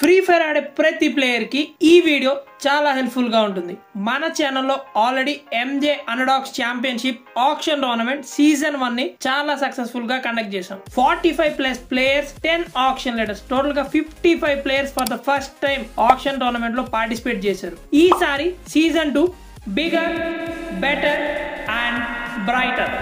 Free fire ఆడే ప్రతి player కి ఈ వీడియో చాలా హెల్ప్ఫుల్ గా ఉంటుంది. మన ఛానల్లో already MJ underdogs championship auction tournament season 1 ని చాలా సక్సెస్ఫుల్ గా కండక్ట్ చేసాం. 45+ ప్లేయర్స్, 10 ఆక్షన్ లీడర్స్, టోటల్ గా 55 players for the first time auction tournament లో పార్టిసిపేట్ చేశారు. ఈసారి season 2 bigger, better and brighter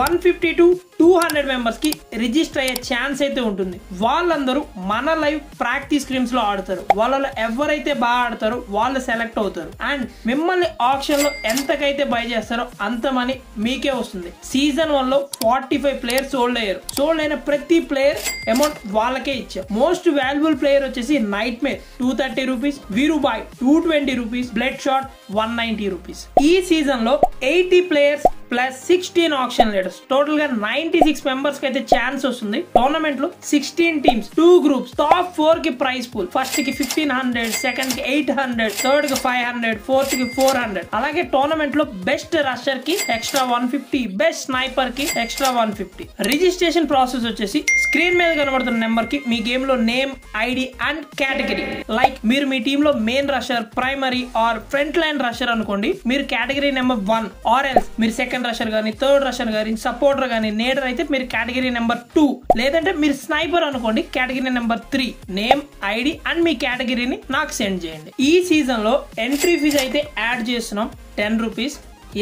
150 to 200 members కి రిజిస్టర్ అయ్యే ఛాన్స్ అయితే ఉంటుంది. వాళ్ళందరూ మన లైవ్ ప్రాక్టీస్ స్క్రీమ్స్ లో ఆడతారు. వాళ్ళలో ఎవరైతే బాగా ఆడతారో వాళ్ళు సెలెక్ట్ అవుతారు అండ్ మిమ్మల్ని ఆప్షన్ లో ఎంతకైతే బై చేస్తారో అంత మనీ మీకే వస్తుంది. సీజన్ 1 లో 45 ప్లేయర్స్ సోల్డ్ అయ్యారు. సోల్డ్ అయిన ప్రతి ప్లేయర్ అమౌంట్ వాళ్ళకే ఇచ్చారు. మోస్ట్ వాల్యుబుల్ ప్లేయర్ వచ్చేసి nightmare 230 rupees, Veerubhai 220 rupees, blood shot 190 rupees. ఈ సీజన్ లో 80 players plus 16 auction leaders, total గా 96 మెంబర్స్ కి అయితే ఛాన్స్ వస్తుంది. టోర్నమెంట్ లో 16 టీమ్స్, 2 గ్రూప్స్, టాప్ 4 కి ప్రైజ్ పూల్. ఫస్ట్ కి 1500, సెకండ్ కి 800, థర్డ్ కి 500, ఫోర్త్ కి 400. అలాగే టోర్నమెంట్ లో బెస్ట్ రషర్ కి ఎక్స్ట్రా 150, బెస్ట్ స్నైపర్ కి ఎక్స్ట్రా 150. రిజిస్ట్రేషన్ ప్రాసెస్ వచ్చేసి స్క్రీన్ మీద కనబడుతున్న నెంబర్ కి మీ గేమ్ లో name, ID and category. Like మీరు మీ టీమ్ లో main rusher, primary or front line rusher అనుకోండి, మీరు కేటగిరీ నెంబర్ 1 ఆర్ ఎల్స్ మీరు సెకండ్ రషర్ గానీ, థర్డ్ రషర్ గానీ, సపోర్టర్ గానీ, నేడర్ అయితే మీరు కేటగిరీ నెంబర్ 2, లేదంటే మీరు స్నైపర్ అనుకోండి category number 3. Name, ID and మీ కేటగిరీని నాకు సెండ్ చేయండి. ఈ సీజన్ లో ఎంట్రీ ఫీజ్ అయితే యాడ్ చేస్తున్నాం 10 రూపీస్.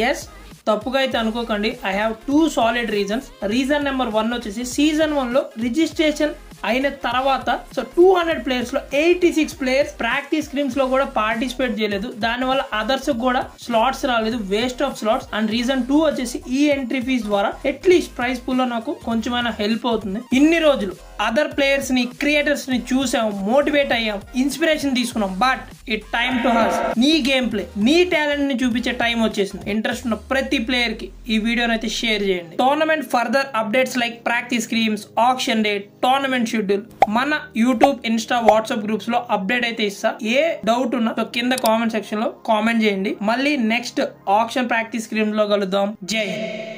ఎస్, తప్పుగా అయితే అనుకోకండి. I have 2 solid reasons. Reason number 1 వచ్చేసి సీజన్ 1 లో రిజిస్ట్రేషన్ అయిన తర్వాత 200 ప్లేయర్స్ లో 86 ప్లేయర్స్ ప్రాక్టీస్ స్క్రీమ్స్ లో కూడా పార్టిసిపేట్ చేయలేదు. దానివల్ల అదర్స్ కూడా స్లాట్స్ రాలేదు, waste of slots. And reason 2 వచ్చేసి ఈ ఎంట్రీ ఫీజ్ ద్వారా అట్లీస్ట్ ప్రైజ్ పూల్ లో నాకు కొంచెమైనా హెల్ప్ అవుతుంది. ఇన్ని రోజులు అదర్ ప్లేయర్స్ ని, క్రియేటర్స్ ని చూసాం, మోటివేట్ అయ్యాం, ఇన్స్పిరేషన్ తీసుకున్నాం. But it time to has. నీ గేమ్ ప్లే, నీ టాలెంట్ ని చూపించే టైం వచ్చేసింది. ఇంట్రెస్ట్ ఉన్న ప్రతి ప్లేయర్ కి ఈ వీడియోని అయితే షేర్ చేయండి. Tournament further updates like practice scrims, auction date, tournament schedule మన యూట్యూబ్, ఇన్స్టా, వాట్సాప్ గ్రూప్స్ లో అప్డేట్ అయితే ఇస్తా. ఏ డౌట్ ఉన్నా కింద కామెంట్ సెక్షన్ లో కామెంట్ చేయండి. మళ్ళీ నెక్స్ట్ ఆక్షన్ ప్రాక్టీస్ స్క్రీమ్ లో కలుద్దాం. జై హింద్.